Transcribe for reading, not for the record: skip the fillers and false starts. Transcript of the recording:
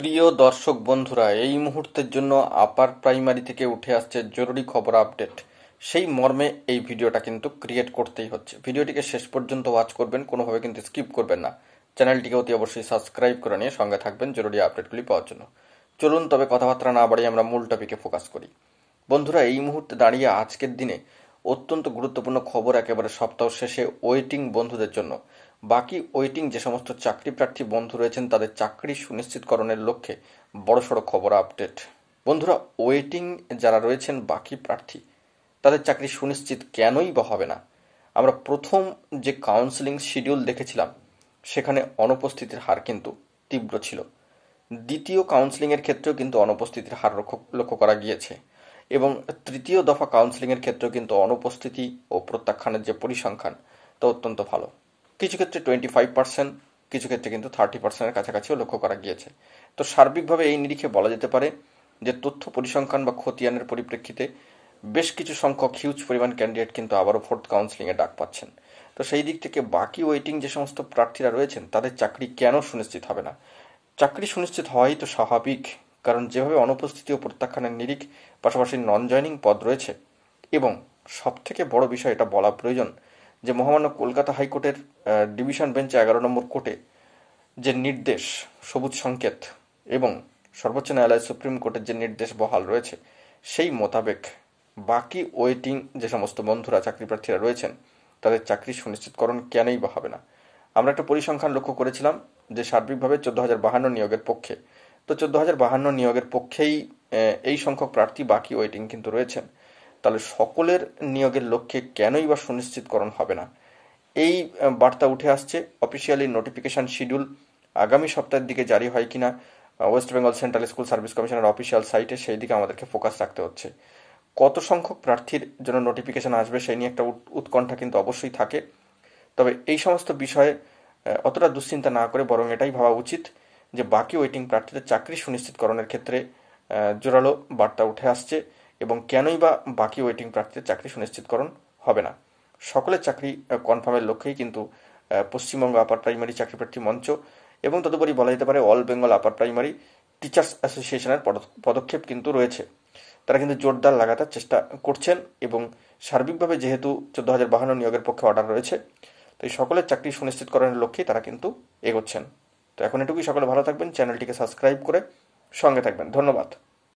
প্রিয় দর্শক বন্ধুরা, এই মুহূর্তের জন্য আপার প্রাইমারি থেকে উঠে আসছে জরুরি খবর আপডেট। সেই মর্মে এই ভিডিওটা কিন্তু ক্রিয়েট করতেই হচ্ছে। ভিডিওটিকে শেষ পর্যন্ত ওয়াচ করবেন, কোনোভাবে কিন্তু স্কিপ করবেন না। চ্যানেলটিকে অতি অবশ্যই সাবস্ক্রাইব করে নিয়ে সঙ্গে থাকবেন জরুরি আপডেটগুলি পাওয়ার জন্য। চলুন তবে কথাবার্তা না বাড়িয়ে আমরা মূল টপিকে ফোকাস করি। বন্ধুরা, এই মুহূর্তে দাঁড়িয়ে আজকের দিনে অত্যন্ত গুরুত্বপূর্ণ খবর একেবারে সপ্তাহ শেষে ওয়েটিং বন্ধুদের জন্য। বাকি ওয়েটিং যে সমস্ত চাকরি প্রার্থী বন্ধু রয়েছেন তাদের চাকরি সুনিশ্চিতকরণের লক্ষ্যে বড়সড় খবর আপডেট। বন্ধুরা, ওয়েটিং যারা রয়েছেন বাকি প্রার্থী তাদের চাকরি সুনিশ্চিত কেনই বা হবে না? আমরা প্রথম যে কাউন্সেলিং শিডিউল দেখেছিলাম সেখানে অনুপস্থিতির হার কিন্তু তীব্র ছিল। দ্বিতীয় কাউন্সেলিংয়ের ক্ষেত্রেও কিন্তু অনুপস্থিতির হার লক্ষ্য করা গিয়েছে এবং তৃতীয় দফা কাউন্সেলিংয়ের ক্ষেত্রেও কিন্তু অনুপস্থিতি ও প্রত্যাখ্যানের যে পরিসংখ্যান তা অত্যন্ত ভালো। কিছু ক্ষেত্রে 25%, কিছু ক্ষেত্রে কিন্তু 30%-এর কাছাকাছিও লক্ষ্য করা গিয়েছে। তো সার্বিকভাবে এই নিরিখে বলা যেতে পারে যে তথ্য পরিসংখ্যান বা খতিয়ানের পরিপ্রেক্ষিতে বেশ কিছু সংখ্যক হিউজ পরিমাণ ক্যান্ডিডেট কিন্তু আবারও ফোর্থ কাউন্সেলিংয়ে ডাক পাচ্ছেন। তো সেই দিক থেকে বাকি ওয়েটিং যে সমস্ত প্রার্থীরা রয়েছেন তাদের চাকরি কেন সুনিশ্চিত হবে না? চাকরি সুনিশ্চিত হওয়াই তো স্বাভাবিক, কারণ যেভাবে অনুপস্থিতি ও প্রত্যাখ্যানের নিরিখ, পাশাপাশি নন জয়নিং পদ রয়েছে এবং সবথেকে বড় বিষয় এটা বলা প্রয়োজন যে মহামান্য কলকাতা হাইকোর্টের ডিভিশন বেঞ্চে 11 নম্বর কোর্টে যে নির্দেশ, সবুজ সংকেত এবং সর্বোচ্চ ন্যায়ালয় সুপ্রিম কোর্টের যে নির্দেশ বহাল রয়েছে সেই মোতাবেক বাকি ওয়েটিং যে সমস্ত বন্ধুরা চাকরি প্রার্থীরা রয়েছেন তাদের চাকরি সুনিশ্চিতকরণ কেনই বা হবে না? আমরা একটা পরিসংখ্যান লক্ষ্য করেছিলাম যে সার্বিকভাবে 14,052 নিয়োগের পক্ষে, তো 14,052 নিয়োগের পক্ষেই এই সংখ্যক প্রার্থী বাকি ওয়েটিং কিন্তু রয়েছেন। তাহলে সকলের নিয়োগের লক্ষ্যে কেনই বা সুনিশ্চিতকরণ হবে না? এই বার্তা উঠে আসছে। অফিসিয়ালি নোটিফিকেশন শিডিউল আগামী সপ্তাহের দিকে জারি হয় কিনা West Bengal central school service কমিশনের অফিসিয়াল সাইটে, সেই দিকে আমাদেরকে ফোকাস রাখতে হচ্ছে। কত সংখ্যক প্রার্থীর জন্য নোটিফিকেশন আসবে সেই নিয়ে একটা উৎকণ্ঠা কিন্তু অবশ্যই থাকে। তবে এই সমস্ত বিষয়ে অতটা দুশ্চিন্তা না করে বরং এটাই ভাবা উচিত যে বাকি ওয়েটিং প্রার্থীদের চাকরি সুনিশ্চিতকরণের ক্ষেত্রে জোরালো বার্তা উঠে আসছে এবং কেনই বা বাকি ওয়েটিং প্রার্থীদের চাকরি সুনিশ্চিতকরণ হবে না। সকলের চাকরি কনফার্মের লক্ষ্যেই কিন্তু পশ্চিমবঙ্গ আপার প্রাইমারি চাকরি প্রার্থী মঞ্চ এবং তদুপরি বলা যেতে পারে all Bengal upper primary teachers অ্যাসোসিয়েশনের পদক্ষেপ কিন্তু রয়েছে। তারা কিন্তু জোরদার লাগাতার চেষ্টা করছেন এবং সার্বিকভাবে যেহেতু 14,052 নিয়োগের পক্ষে অর্ডার রয়েছে, তো এই সকলের চাকরি সুনিশ্চিতকরণের লক্ষ্যেই তারা কিন্তু এগোচ্ছেন। তো এখন এটুকুই, সকলে ভালো থাকবেন, চ্যানেলটিকে সাবস্ক্রাইব করে সঙ্গে থাকবেন। ধন্যবাদ।